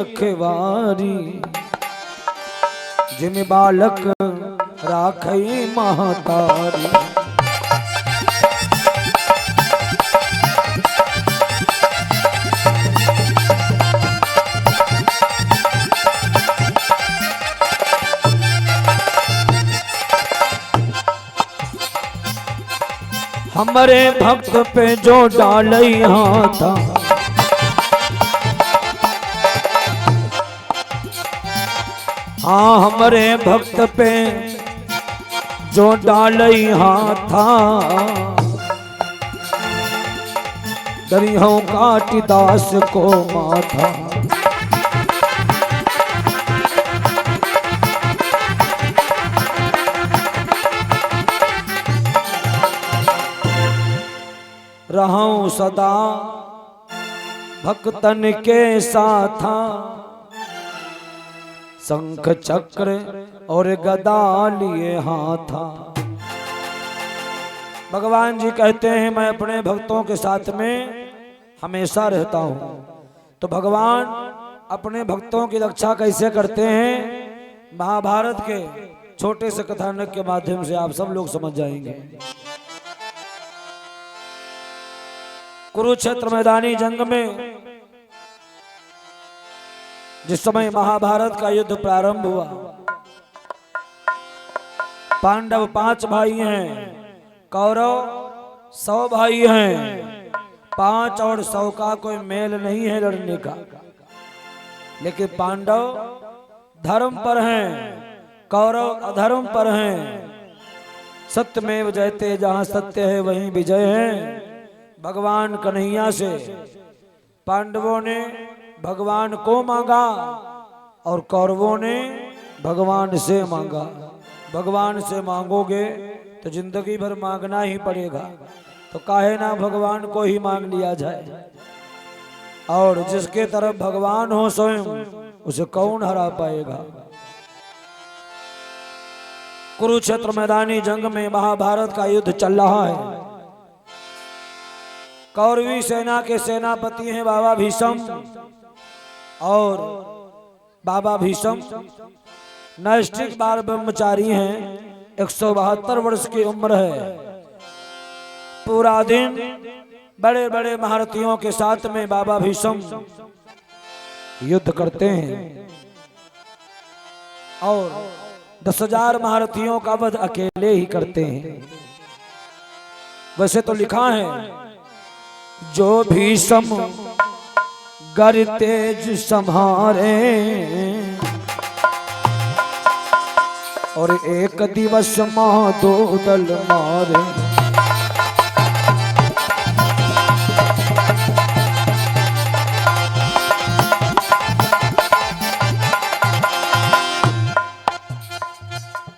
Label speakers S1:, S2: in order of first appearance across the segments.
S1: रखवारी जिम बालक राखई महतारी। हमरे भक्त पे जो डालई हाथा, हाँ हमरे भक्त पे जो डालई हाथा, दरियों काटिदास को माथा। रहूं सदा भक्तन के साथा, शंख चक्र और गदा लिए हाथा। भगवान जी कहते हैं मैं अपने भक्तों के साथ में हमेशा रहता हूं। तो भगवान अपने भक्तों की रक्षा कैसे करते हैं, महाभारत के छोटे से कथानक के माध्यम से आप सब लोग समझ जाएंगे। कुरुक्षेत्र मैदानी जंग में जिस समय महाभारत का युद्ध प्रारंभ हुआ, पांडव 5 भाई हैं, कौरव 100 भाई हैं। 5 और 100 का कोई मेल नहीं है लड़ने का, लेकिन पांडव धर्म पर हैं, कौरव अधर्म पर हैं। सत्यमेव जयते, जहां सत्य है वहीं विजय है। भगवान कन्हैया से पांडवों ने भगवान को मांगा और कौरवों ने भगवान से मांगा। भगवान से मांगोगे तो जिंदगी भर मांगना ही पड़ेगा, तो काहे ना भगवान को ही मांग लिया जाए। और जिसके तरफ भगवान हो स्वयं, उसे कौन हरा पाएगा। कुरुक्षेत्र मैदानी जंग में महाभारत का युद्ध चल रहा है। कौरवी सेना के सेनापति हैं बाबा भीष्म, और बाबा भीष्म नैष्ठिक बाल ब्रह्मचारी हैं। 172 वर्ष की उम्र है। पूरा दिन बड़े बड़े महारथियों के साथ में बाबा भीष्म युद्ध करते हैं, और 10,000 महारथियों का वध अकेले ही करते हैं। वैसे तो लिखा है, जो भीष्म गर तेज संहारे, और एक दिवस मां 2 दल मारे।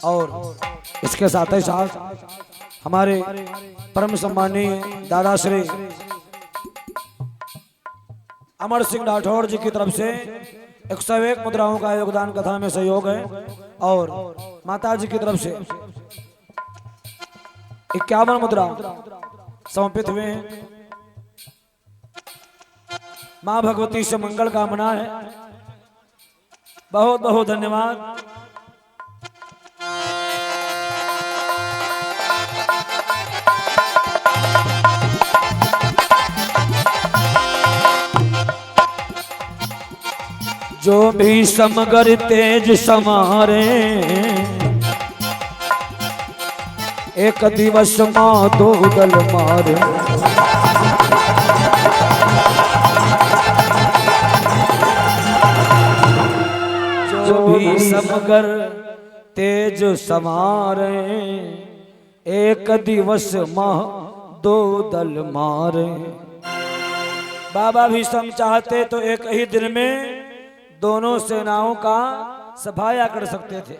S1: और इसके साथ ही साथ हमारे परम सम्मानीय दादा श्री अमर सिंह राठौड़ जी की तरफ से 101 मुद्राओं का योगदान कथा में सहयोग है, और माता जी की तरफ से 51 मुद्रा समर्पित हुए हैं। मां भगवती से मंगल कामना है। बहुत बहुत धन्यवाद। जो भी समगर तेज समारे, एक दिवस मां 2 दल मारे। जो भी समगर तेज समारे, एक दिवस मां 2 दल मारे। बाबा भीष्म चाहते तो एक ही दिन में दोनों सेनाओं का सफाया कर सकते थे,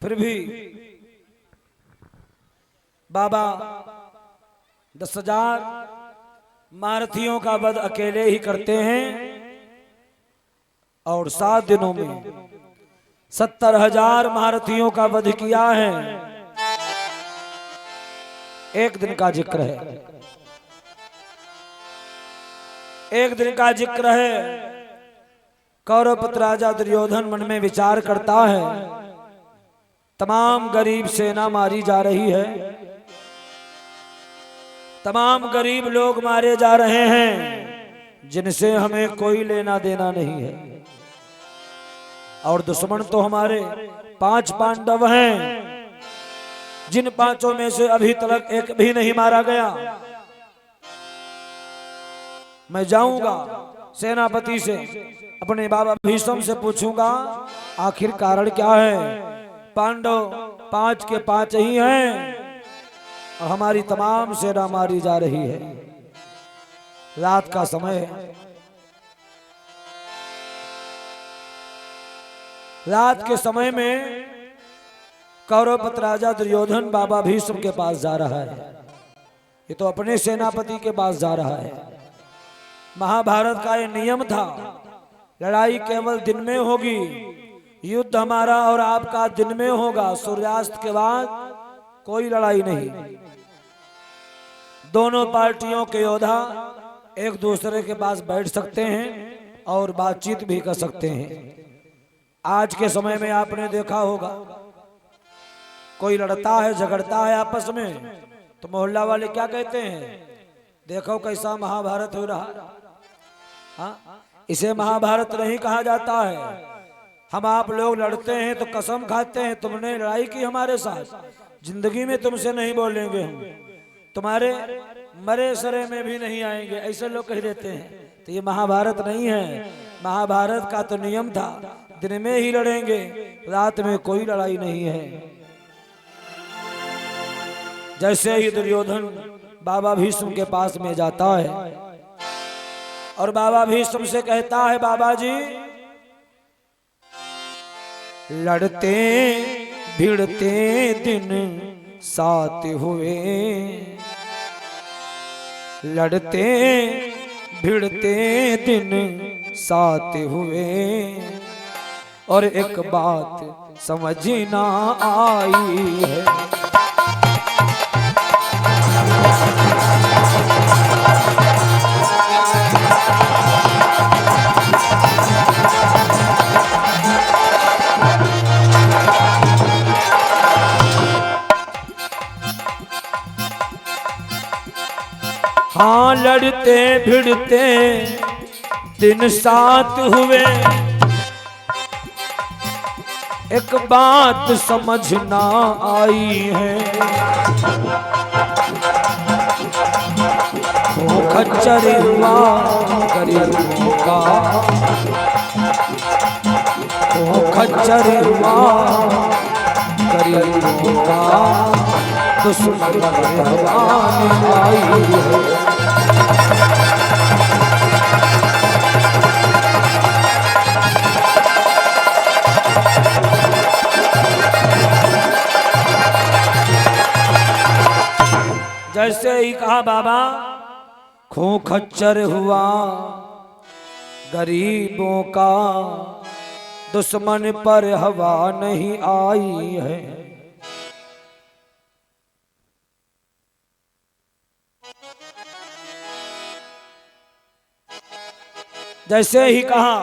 S1: फिर भी बाबा 10,000 महारथियों का वध अकेले ही करते हैं, और 7 दिनों में 70,000 महारथियों का वध किया है। एक दिन का जिक्र है, एक दिन का जिक्र है। कौरव पुत्र राजा दुर्योधन मन में विचार करता है, तमाम गरीब सेना मारी जा रही है, तमाम गरीब लोग मारे जा रहे हैं जिनसे हमें कोई लेना देना नहीं है, और दुश्मन तो हमारे 5 पांडव हैं जिन 5 में से अभी तक एक भी नहीं मारा गया। मैं जाऊंगा सेनापति से, अपने बाबा भीष्म से पूछूंगा आखिर कारण क्या है। पांडव 5 के 5 ही हैं और हमारी तमाम सेना मारी जा रही है। रात का समय है, रात के समय में कौरव पुत्र राजा दुर्योधन बाबा भीष्म के पास जा रहा है। ये तो अपने सेनापति के पास जा रहा है। महाभारत का ये नियम था, लड़ाई केवल दिन में होगी, युद्ध हमारा और आपका दिन में होगा, सूर्यास्त के बाद कोई लड़ाई नहीं। दोनों पार्टियों के योद्धा एक दूसरे के पास बैठ सकते हैं और बातचीत भी कर सकते हैं। आज के समय में आपने देखा होगा, कोई लड़ता है, झगड़ता है आपस में, तो मोहल्ला वाले क्या कहते हैं, देखो कैसा महाभारत हो रहा। हाँ, इसे महाभारत नहीं कहा जाता है। हम आप लोग लड़ते हैं तो कसम खाते हैं, तुमने लड़ाई की हमारे साथ, जिंदगी में तुमसे नहीं बोलेंगे, हम तुम्हारे मरे सरे में भी नहीं आएंगे, ऐसे लोग कह देते हैं। तो ये महाभारत नहीं है। महाभारत का तो नियम था, दिन में ही लड़ेंगे, रात में कोई लड़ाई नहीं है। जैसे ही दुर्योधन बाबा भीष्म के पास में जाता है और बाबा भीष्म से कहता है, बाबा जी लड़ते भिड़ते दिन साथ हुए, लड़ते भिड़ते दिन साथ हुए, और एक बात समझ ना आई है। हाँ, लड़ते भिड़ते दिन साथ हुए, एक बात समझ ना आई है। वो खच्चर हुआ गरीबों का, वो खच्चर हुआ गरीबों का, दुश्मन भगवान आई है। जैसे ही कहा बाबा, खो खच्चर हुआ गरीबों का, दुश्मन पर हवा नहीं आई है। जैसे ही कहा,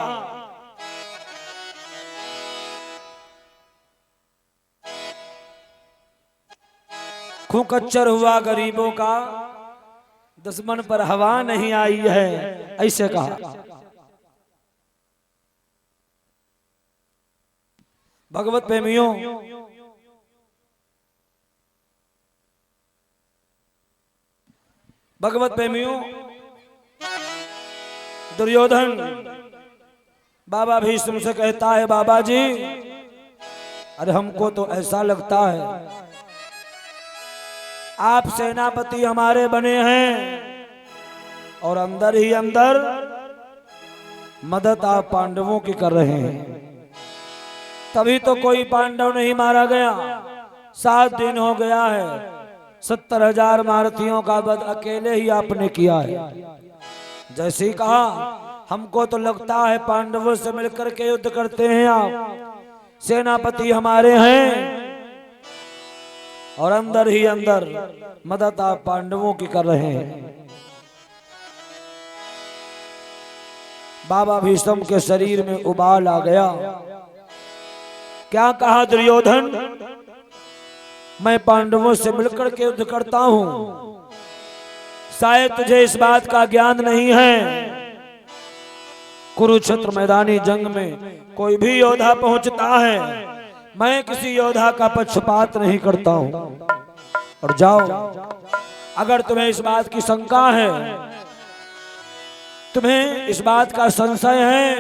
S1: खूब कच्चर हुआ गरीबों का, दुश्मन पर हवा नहीं आई है, ऐसे कहा। भगवत प्रेमियों, भगवत प्रेमियों, दुर्योधन बाबा भीष्म से कहता है, बाबा जी अरे हमको तो ऐसा लगता है आप सेनापति हमारे बने हैं और अंदर ही अंदर मदद आप पांडवों की कर रहे हैं, तभी तो कोई पांडव नहीं मारा गया। 7 दिन हो गया है, 70,000 महारथियों का वध अकेले ही आपने किया है। जैसे ही कहा, हमको तो लगता है पांडवों से मिलकर के युद्ध करते हैं आप, सेनापति हमारे हैं। और अंदर ही अंदर मदद आप पांडवों की कर रहे हैं। बाबा भीष्म के शरीर में उबाल आ गया। क्या कहा दुर्योधन, मैं पांडवों से मिलकर के युद्ध करता हूं, शायद तुझे इस बात का ज्ञान नहीं है। कुरुक्षेत्र मैदानी जंग में कोई भी योद्धा पहुंचता है, मैं किसी योद्धा का पक्षपात नहीं करता हूं। और जाओ, अगर तुम्हें इस बात की शंका है, तुम्हें इस बात का संशय है,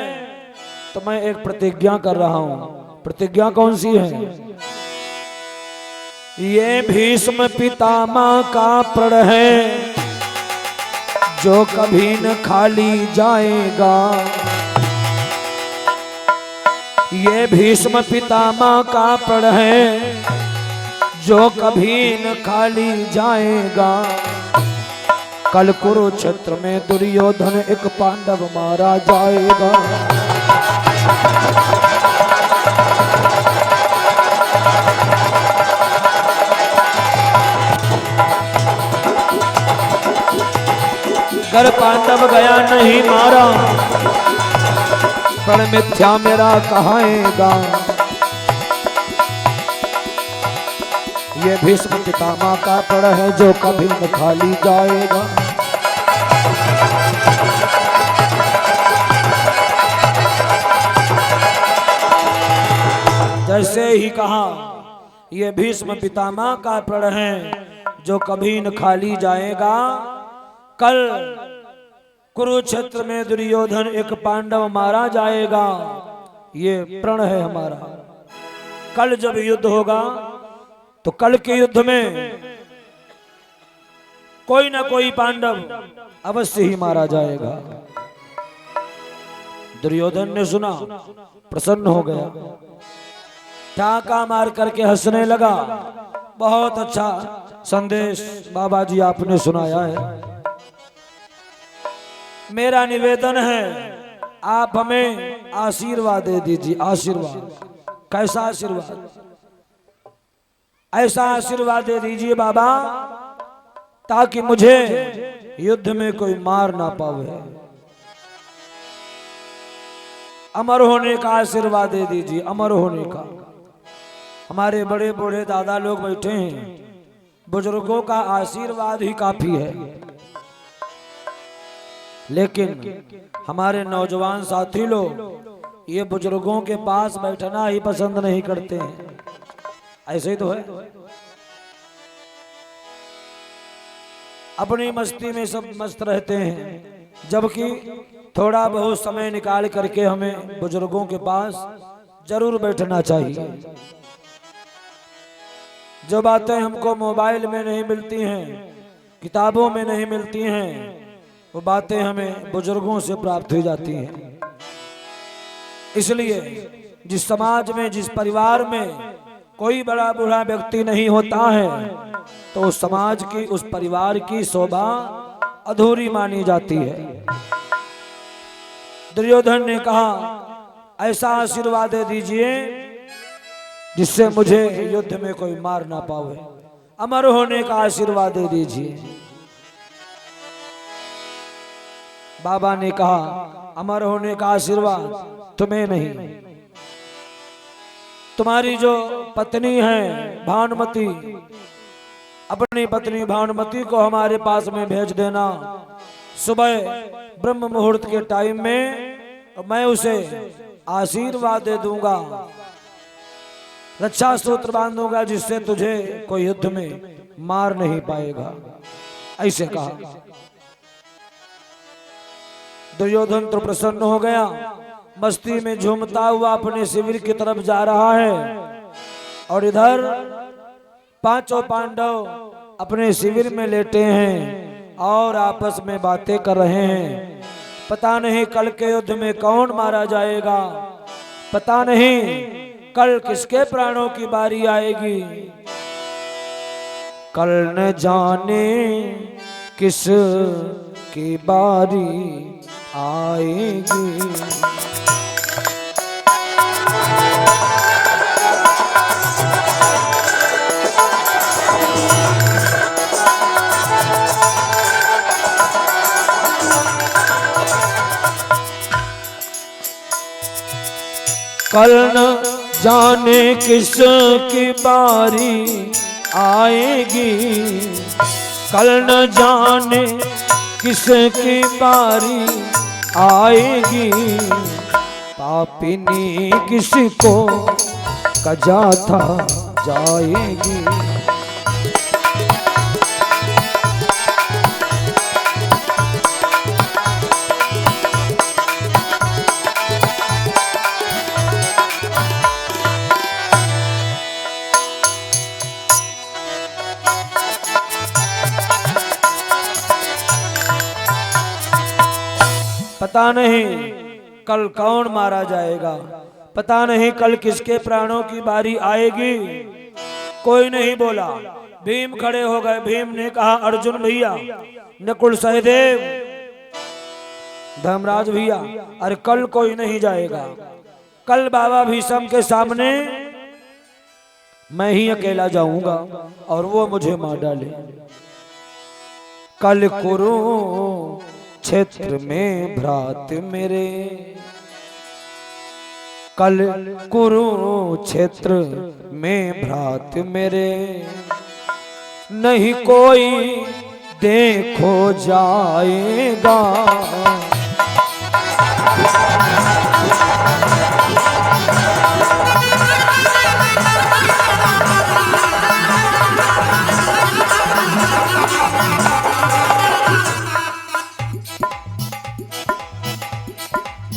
S1: तो मैं एक प्रतिज्ञा कर रहा हूं। प्रतिज्ञा कौन सी है? ये भीष्म पितामह का प्रण है, जो कभी न खाली जाएगा। ये भीष्म पितामह का प्रण है, जो कभी न खाली जाएगा। कल कुरुक्षेत्र में दुर्योधन एक पांडव मारा जाएगा। कर पांडव गया नहीं मारा, प्रण मिथ्या मेरा कहाएगा। ये भीष्म पितामह का प्रण है, जो कभी न खाली जाएगा। जैसे ही कहा ये भीष्म पितामह का प्रण है, जो कभी न खाली जाएगा। कल कुरुक्षेत्र में दुर्योधन एक पांडव मारा जाएगा, ये प्रण है हमारा। कल जब युद्ध होगा तो कल के युद्ध में कोई ना कोई पांडव अवश्य ही मारा जाएगा। दुर्योधन ने सुना, प्रसन्न हो गया, ठाका मार करके हंसने लगा। बहुत अच्छा संदेश बाबा जी आपने सुनाया है। मेरा निवेदन है, आप हमें आशीर्वाद दे दीजिए। आशीर्वाद, कैसा आशीर्वाद? ऐसा आशीर्वाद दे दीजिए बाबा, ताकि मुझे युद्ध में कोई मार ना पावे। अमर होने का आशीर्वाद दे दीजिए, अमर होने का। हमारे बड़े बूढ़े दादा लोग बैठे हैं, बुजुर्गों का आशीर्वाद ही काफी है। लेकिन हमारे नौजवान साथी लोग ये बुजुर्गों के पास बैठना ही पसंद नहीं करते हैं। ऐसे ही तो है, अपनी मस्ती में सब मस्त रहते हैं, जबकि थोड़ा बहुत समय निकाल करके हमें बुजुर्गों के पास जरूर बैठना चाहिए। जो बातें हमको मोबाइल में नहीं मिलती हैं, किताबों में नहीं मिलती हैं, वो बातें हमें बुजुर्गों से प्राप्त हो जाती हैं। इसलिए जिस समाज में, जिस परिवार में कोई बड़ा बूढ़ा व्यक्ति नहीं होता है, तो उस समाज की, उस परिवार की शोभा अधूरी मानी जाती है। दुर्योधन ने कहा, ऐसा आशीर्वाद दे दीजिए जिससे मुझे युद्ध में कोई मार ना पावे। अमर होने का आशीर्वाद दे दीजिए। बाबा ने कहा, अमर होने का आशीर्वाद तुम्हें नहीं, तुम्हारी जो पत्नी है भानुमति, अपनी पत्नी भानुमति को हमारे पास में भेज देना। सुबह ब्रह्म मुहूर्त के टाइम में मैं उसे आशीर्वाद दे दूंगा, रक्षा सूत्र बांधूंगा, जिससे तुझे कोई युद्ध में मार नहीं पाएगा। ऐसे कहा। दुर्योधन तो प्रसन्न हो गया, मस्ती में झूमता हुआ अपने शिविर की तरफ जा रहा है। और इधर पांचों पांडव अपने शिविर में लेटे हैं और आपस में बातें कर रहे हैं। पता नहीं कल के युद्ध में कौन मारा जाएगा, पता नहीं कल किसके प्राणों की बारी आएगी। कल न जाने किस की बारी आएगी। कल न जाने किस की बारी आएगी, कल न जाने किस की बारी आएगी, पापिनी किसको कजा था जाएगी। पता नहीं कल कौन मारा जाएगा, पता नहीं कल किसके प्राणों की बारी आएगी। कोई नहीं बोला। भीम खड़े हो गए। भीम ने कहा अर्जुन भैया, नकुल सहदेव, धर्मराज भैया, अरे कल कोई नहीं जाएगा। कल बाबा भीष्म के सामने मैं ही अकेला जाऊंगा और वो मुझे मार डाले। कल कुरुक्षेत्र में भ्रात मेरे, कल कुरुक्षेत्र में भ्रात मेरे, नहीं कोई देखो जाएगा।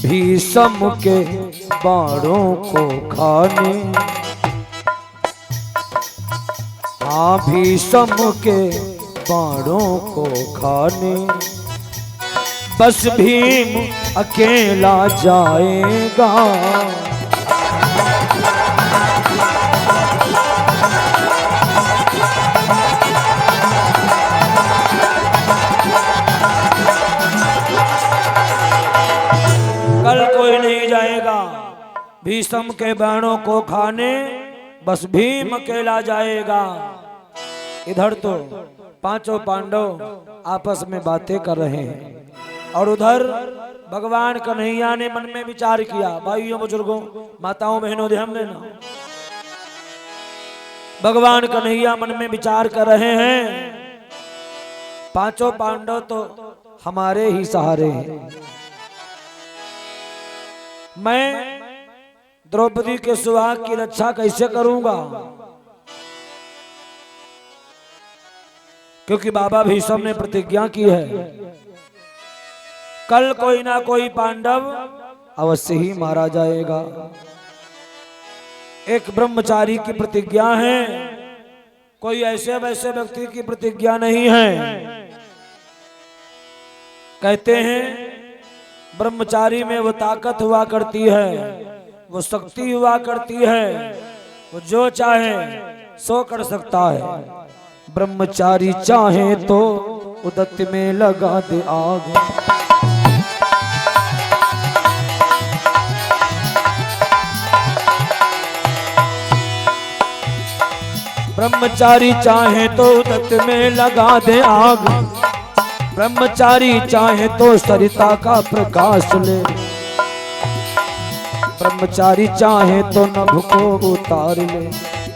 S1: भीष्म के बाणों को खाने, हाँ भीष्म के बाणों को खाने, बस भीम अकेला जाएगा। कल कोई नहीं जाएगा भीष्म के बाणों को खाने, बस भीम अकेला जाएगा। इधर तो पांचों पांडव आपस में बातें कर रहे हैं और उधर भगवान कन्हैया ने मन में विचार किया। भाइयों बुजुर्गों माताओं बहनों ध्यान देना, भगवान कन्हैया मन में विचार कर रहे हैं, पांचों पांडव तो हमारे ही सहारे हैं। मैं द्रौपदी के सुहाग की रक्षा कैसे करूंगा, क्योंकि बाबा भीष्म ने प्रतिज्ञा की है कल कोई ना कोई पांडव अवश्य ही मारा जाएगा। एक ब्रह्मचारी की प्रतिज्ञा है, कोई ऐसे वैसे व्यक्ति की प्रतिज्ञा नहीं है। कहते हैं ब्रह्मचारी में वो ताकत हुआ करती है, वो शक्ति हुआ करती है, वो जो चाहे सो कर सकता है। ब्रह्मचारी चाहे तो उदत्त में लगा दे आग, ब्रह्मचारी चाहे तो उदत्त में लगा दे आग, ब्रह्मचारी चाहे तो सरिता का प्रकाश ले, ब्रह्मचारी चाहे तो नभ को उतार ले,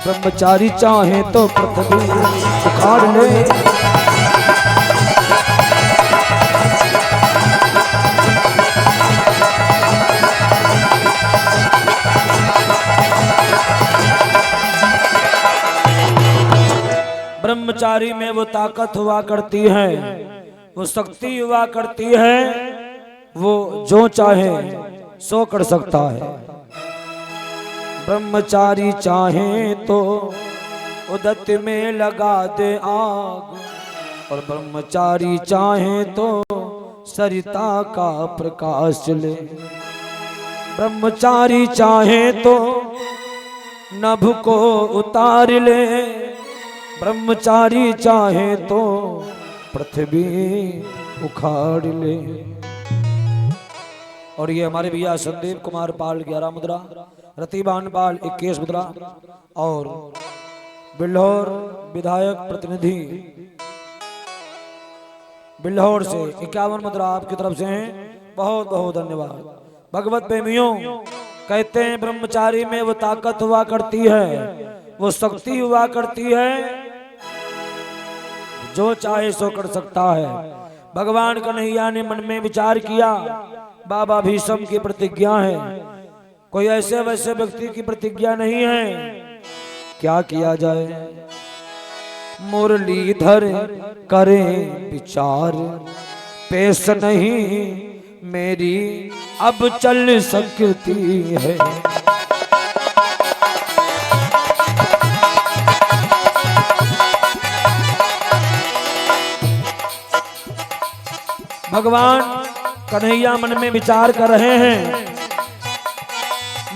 S1: ब्रह्मचारी चाहे तो पृथ्वी उखाड़ ले। ब्रह्मचारी में वो ताकत हुआ करती है, वो शक्ति हुआ करती है, वो जो चाहे सो कर सकता है। ब्रह्मचारी चाहे तो उदत्त में लगा दे आग, और ब्रह्मचारी चाहे तो सरिता का प्रकाश ले, ब्रह्मचारी चाहे तो नभ को उतार ले, ब्रह्मचारी चाहे तो पृथ्वी उखाड़ ले। और ये हमारे भैया संदीप कुमार पाल 11 मुद्रा, रतिबान पाल 21 मुद्रा और बिल्हौर विधायक प्रतिनिधि बिल्हौर से 51 मुद्रा आपकी तरफ से हैं। बहुत बहुत धन्यवाद। भगवत प्रेमियों कहते हैं ब्रह्मचारी में वो ताकत हुआ करती है, वो शक्ति हुआ करती है, जो चाहे सो कर सकता है। भगवान कन्हैया ने मन में विचार किया, बाबा भीष्म की प्रतिज्ञा है, कोई ऐसे वैसे व्यक्ति की प्रतिज्ञा नहीं है, क्या किया जाए। मुरलीधर करें विचार, पेश नहीं मेरी अब चल सकती है। भगवान कन्हैया मन में विचार कर रहे हैं,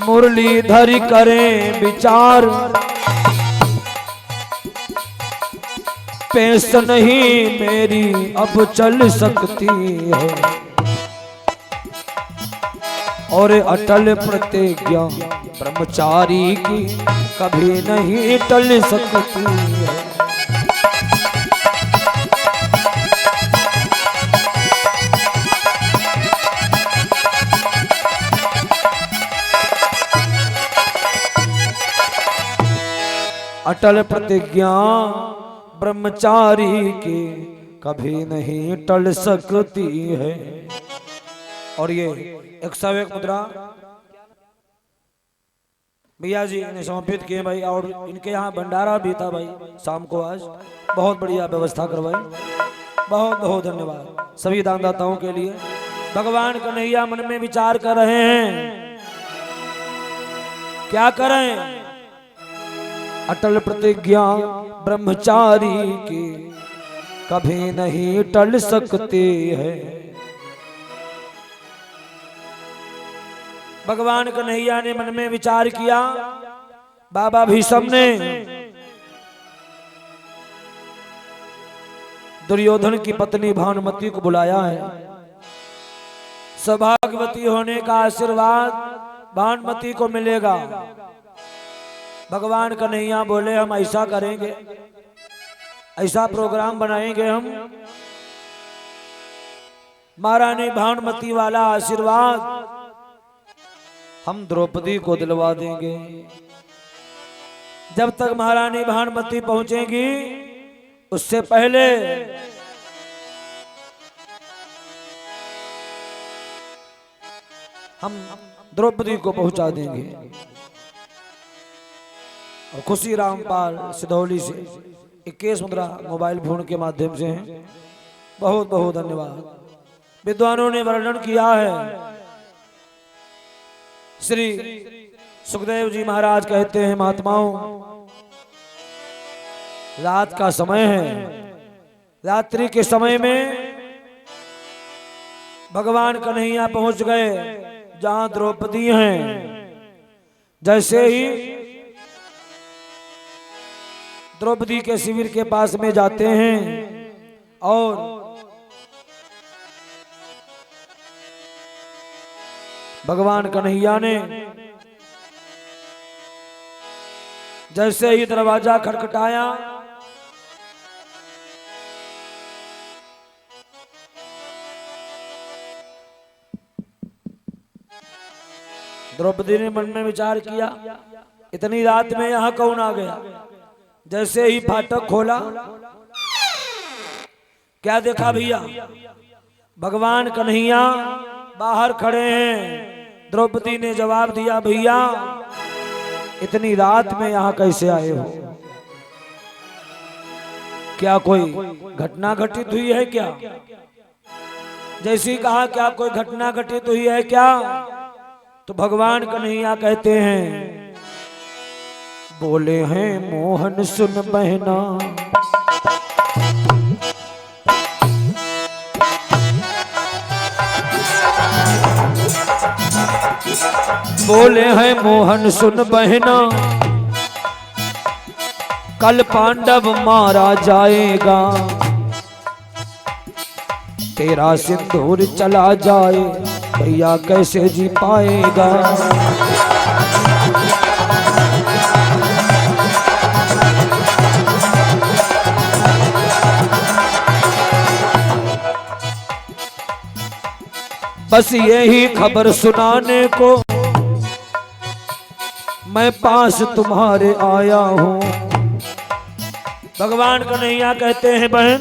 S1: मुरलीधर करें विचार, पेश नहीं मेरी अब चल सकती है। और अटल प्रतिज्ञा ब्रह्मचारी की कभी नहीं टल सकती है। अटल प्रतिज्ञा ब्रह्मचारी की कभी नहीं टल सकती है। और ये 101 मुद्रा भैया जी ने समर्पित किए भाई, और इनके यहाँ भंडारा भी था भाई शाम को, आज बहुत बढ़िया व्यवस्था करवाई, बहुत बहुत धन्यवाद सभी दानदाताओं के लिए। भगवान कन्हैया मन में विचार कर रहे हैं, क्या करें। अटल प्रतिज्ञा ब्रह्मचारी की कभी नहीं टल सकती है। भगवान कन्हैया ने मन में विचार किया, बाबा भीष्म ने दुर्योधन की पत्नी भानुमति को बुलाया है। सौभाग्यवती होने का आशीर्वाद भानुमति को मिलेगा। भगवान कन्हैया बोले, हम ऐसा करेंगे, ऐसा प्रोग्राम बनाएंगे, हम महारानी भानुमति वाला आशीर्वाद हम द्रौपदी को दिलवा देंगे। जब तक महारानी भानुमति पहुंचेगी उससे पहले हम द्रौपदी को पहुंचा देंगे। और खुशी रामपाल सिधौली से 21 मुद्रा मोबाइल फोन के माध्यम से हैं, बहुत बहुत धन्यवाद। विद्वानों ने वर्णन किया है, श्री सुखदेव जी महाराज कहते हैं, महात्माओं रात का समय है, रात्रि के समय में भगवान कन्हैया पहुंच गए जहां द्रौपदी हैं। जैसे ही द्रौपदी के शिविर के पास में जाते हैं और भगवान कन्हैया ने जैसे ही दरवाजा खटखटाया, द्रौपदी ने मन में विचार किया, इतनी रात में यहां कौन आ गया। जैसे ही फाटक खोला, क्या देखा भैया, भगवान कन्हैया बाहर खड़े हैं। द्रौपदी ने जवाब दिया, भैया इतनी रात में यहां कैसे आए हो, क्या कोई घटना घटित हुई है क्या। जैसे ही कहा क्या कोई घटना घटित हुई है क्या, तो भगवान कन्हैया कहते हैं, बोले हैं मोहन सुन बहना, बोले हैं मोहन सुन बहना, कल पांडव मारा जाएगा, तेरा सिंदूर चला जाए भैया कैसे जी पाएगा। बस यही खबर सुनाने को मैं पास तुम्हारे आया हूँ। भगवान कन्हैया कहते हैं बहन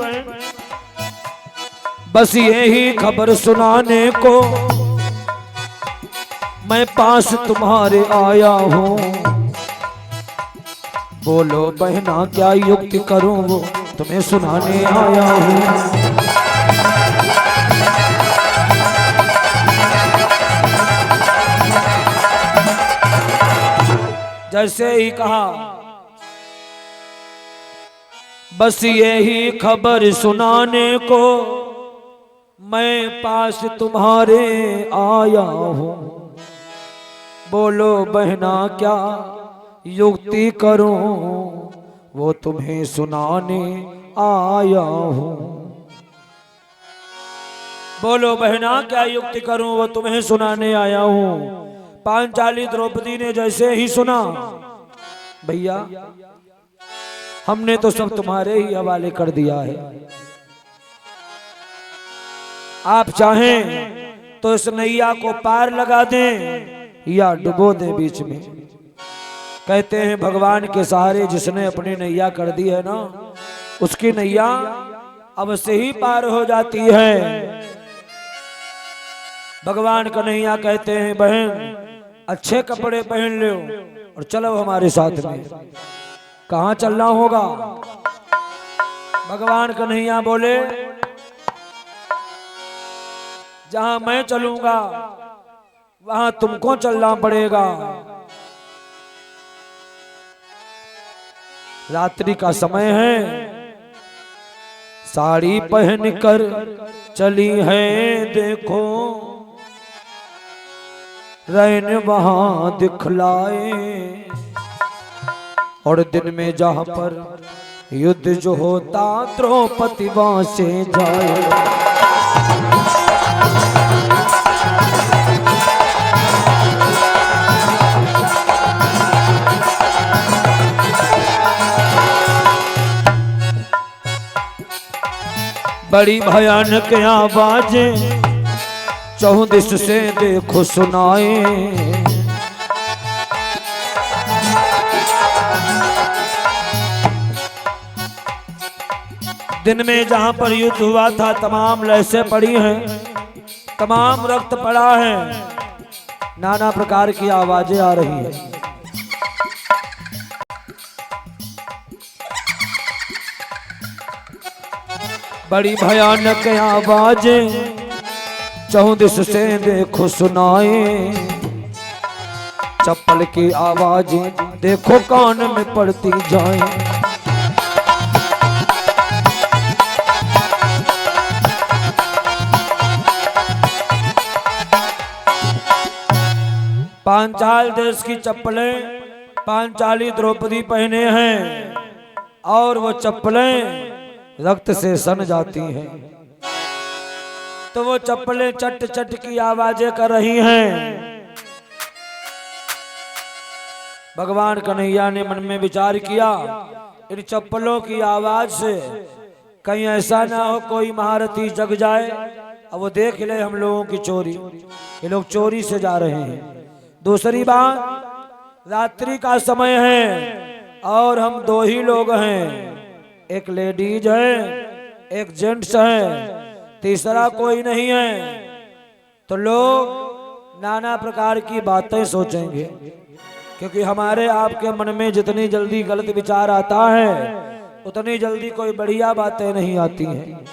S1: बस यही खबर सुनाने को मैं पास तुम्हारे आया हूँ। बोलो बहना क्या युक्ति करूं वो तुम्हें सुनाने आया हूँ। जैसे ही कहा बस यही खबर सुनाने को मैं पास तुम्हारे आया हूँ। बोलो बहना क्या युक्ति करूं वो तुम्हें सुनाने आया हूँ। बोलो बहना क्या युक्ति करूं वो तुम्हें सुनाने आया हूँ। पांचाली द्रौपदी ने जैसे ही सुना भैया हमने तो सब तुम्हारे ही हवाले कर दिया है। आप चाहें तो इस नैया को पार लगा दें या डुबो दें बीच में। कहते हैं भगवान के सहारे जिसने अपनी नैया कर दी है ना उसकी नैया अब से ही पार हो जाती है। भगवान कन्हैया कहते हैं बहन अच्छे कपड़े पहन लो और चलो हमारे साथ में। कहाँ चलना होगा? भगवान कन्हैया बोले जहां मैं चलूंगा वहां तुमको चलना पड़ेगा। रात्रि का समय है, साड़ी पहनकर चली है देखो, रैन वहां दिखलाए। और दिन में जहां पर युद्ध जो होता द्रौपदी वहां से जाए। बड़ी भयानक आवाजें चौदिस से देखो सुनाए। दिन में जहां पर युद्ध हुआ था तमाम लहसें पड़ी हैं, तमाम रक्त पड़ा है, नाना प्रकार की आवाजें आ रही हैं। बड़ी भयानक आवाजें चौदिस से देखो सुनाए। चप्पल की आवाजें देखो कान में पड़ती जाए। पांचाल देश की चप्पलें पांचाली द्रौपदी पहने हैं और वो चप्पलें रक्त से सन जाती हैं। तो वो चप्पलें चट चट की आवाजें कर रही हैं। भगवान कन्हैया ने मन में विचार किया इन चप्पलों की आवाज से कहीं ऐसा ना हो कोई महारथी जग जाए और वो देख ले हम लोगों की चोरी, ये लोग चोरी से जा रहे हैं। दूसरी बात रात्रि का समय है और हम दो ही लोग हैं, एक लेडीज है एक जेंट्स है, तीसरा कोई नहीं है। तो लोग नाना प्रकार की बातें सोचेंगे क्योंकि हमारे आपके मन में जितनी जल्दी गलत विचार आता है उतनी जल्दी कोई बढ़िया बातें नहीं आती हैं।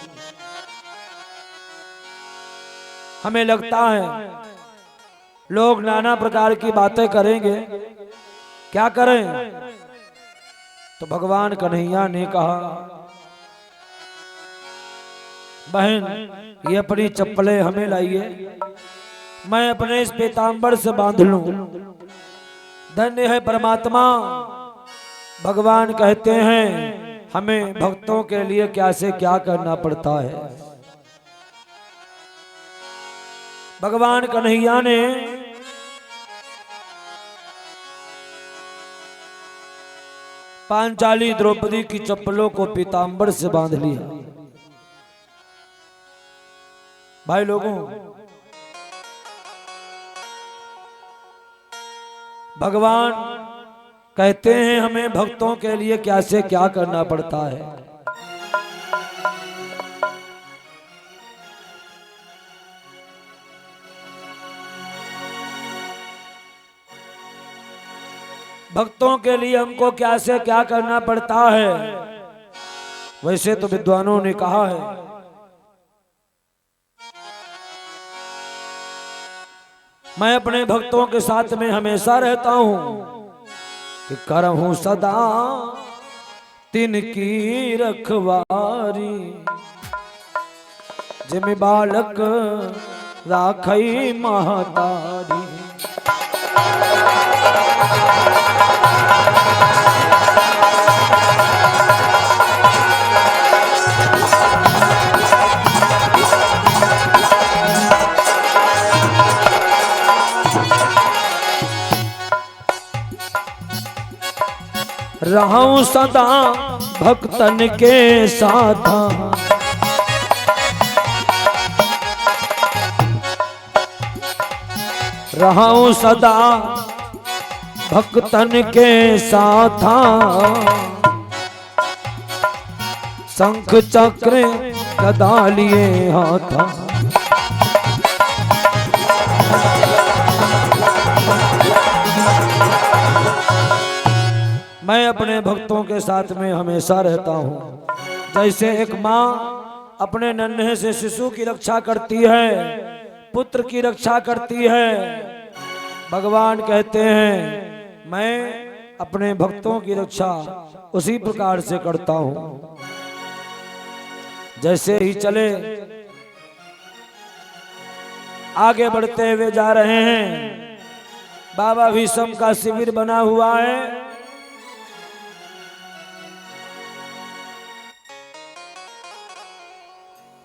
S1: हमें लगता है लोग नाना प्रकार की बातें करेंगे, क्या करें? तो भगवान कन्हैया ने कहा बहन ये अपनी चप्पलें हमें लाइए, मैं अपने इस पीतांबर से बांध लूं। धन्य है परमात्मा। भगवान कहते हैं हमें भक्तों के लिए क्या से क्या करना पड़ता है। भगवान कन्हैया ने पांचाली द्रौपदी की चप्पलों को पीतांबर से बांध लिया। भाई लोगों, भगवान कहते हैं हमें भक्तों के लिए क्या से क्या करना पड़ता है। भक्तों के लिए हमको क्या से क्या करना पड़ता है। वैसे तो विद्वानों ने कहा है मैं अपने भक्तों के साथ में हमेशा रहता हूं कि करहूं सदा तिनकी रखवारी, जिम बालक राखई महतारी। रहूं सदा भक्तन के साथ, रहूं सदा भक्तन के साथ। शंख चक्र गदा लिए हाथा, मैं अपने भक्तों के साथ में हमेशा रहता हूँ। जैसे एक माँ अपने नन्हे से शिशु की रक्षा करती है, पुत्र की रक्षा करती है, भगवान कहते हैं मैं अपने भक्तों की रक्षा उसी प्रकार से करता हूँ। जैसे ही चले आगे बढ़ते हुए जा रहे हैं, बाबा भीष्म का शिविर बना हुआ है।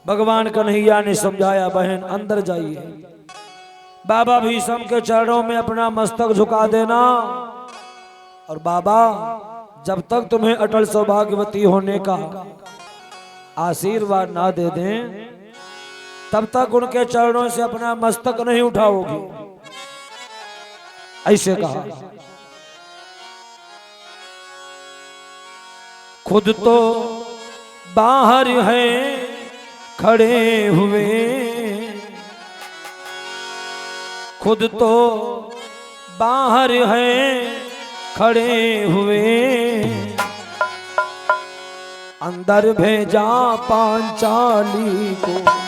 S1: भगवान कन्हैया ने समझाया बहन अंदर जाइए, बाबा भीष्म के चरणों में अपना मस्तक झुका देना, और बाबा जब तक तुम्हें अटल सौभाग्यवती होने का आशीर्वाद ना दे दें तब तक उनके चरणों से अपना मस्तक नहीं उठाओगी, ऐसे कहा। खुद तो बाहर है खड़े हुए, खुद तो बाहर हैं खड़े हुए, अंदर भेजा पांचाली को।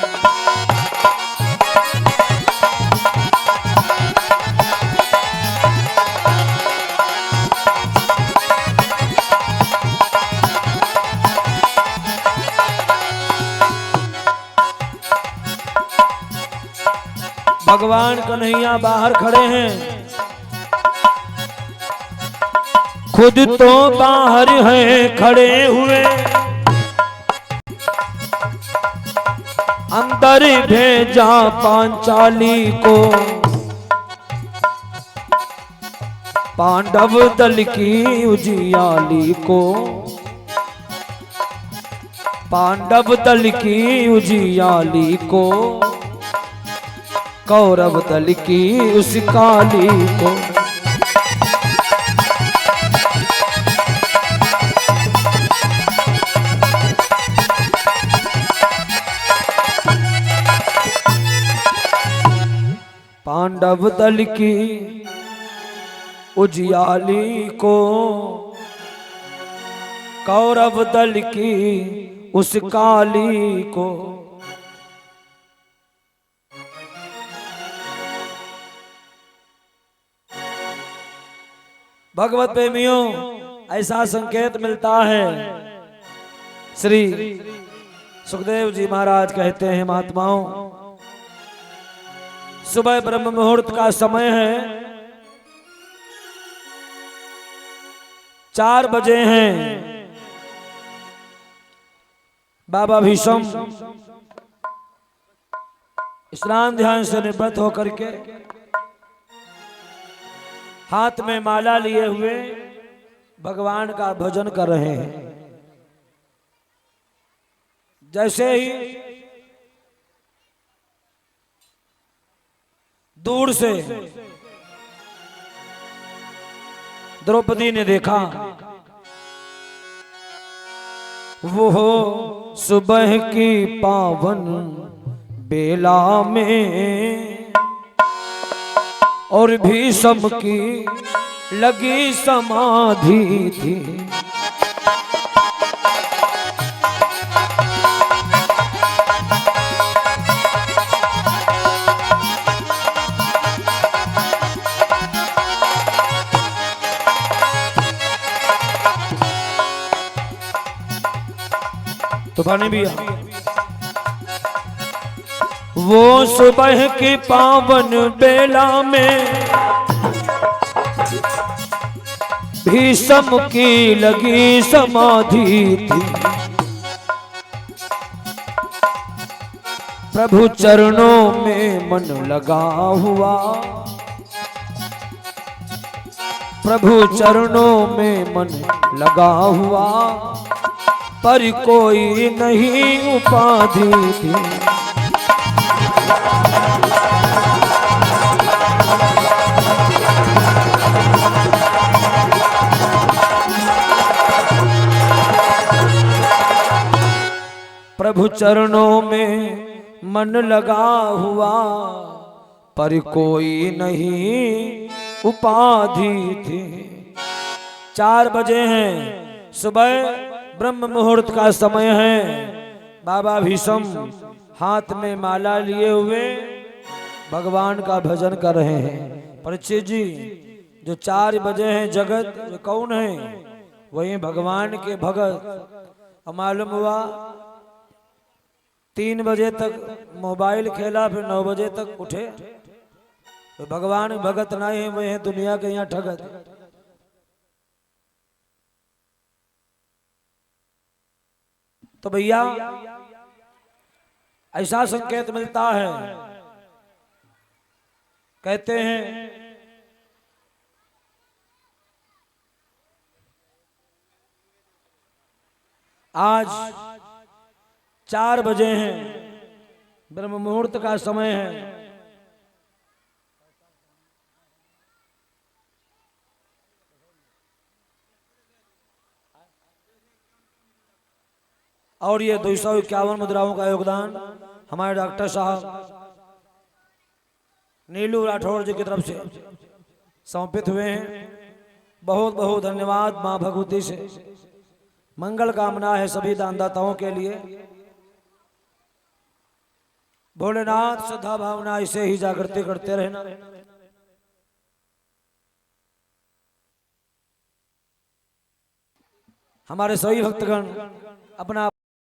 S1: भगवान कन्हैया बाहर खड़े हैं, खुद तो बाहर हैं खड़े हुए, अंदर भेजा पांचाली को। पांडव दल की उजियाली को, पांडव दल की उजियाली को, कौरव दल की उस काली को। पांडव दल की उजियाली को, कौरव दल की उस काली को। भगवत प्रेमियों, ऐसा संकेत मिलता है। श्री सुखदेव जी महाराज कहते हैं महात्माओं, सुबह ब्रह्म मुहूर्त का समय है, 4 बजे हैं। बाबा भीष्म स्नान ध्यान से निवृत्त होकर के हाथ में माला लिए हुए भगवान का भजन कर रहे हैं। जैसे ही दूर से द्रौपदी ने देखा वो सुबह की पावन बेला में और भीष्म की लगी समाधि थी। तूफानी भी वो सुबह की पावन बेला में भीष्म की लगी समाधि थी। प्रभु चरणों में मन लगा हुआ, प्रभु चरणों में मन लगा हुआ, पर कोई नहीं उपाधि थी। प्रभु चरणों में मन लगा हुआ, पर कोई नहीं उपाधि थी। 4 बजे हैं, सुबह ब्रह्म मुहूर्त का समय है। बाबा भीष्म हाथ में माला लिए हुए भगवान का भजन कर रहे हैं। परीक्षित जी, जो 4 बजे हैं जगत जो कौन है? वही भगवान के भगत। मालूम हुआ 3 बजे तक मोबाइल खेला, फिर 9 बजे तक उठे। तो भगवान भगत नहीं है, वही है दुनिया के यहाँ ठगत। तो भैया ऐसा संकेत मिलता है, कहते हैं आज 4 बजे हैं, ब्रह्म मुहूर्त का समय है। और ये 251 मुद्राओं का योगदान हमारे डॉक्टर साहब नीलू राठौर जी की तरफ से समर्पित हुए हैं। बहुत बहुत धन्यवाद। मां भगवती से मंगल कामना है सभी दानदाताओं के लिए। भोलेनाथ श्रद्धा भावना इसे ही जागृति करते रहना। हमारे सभी भक्तगण अपना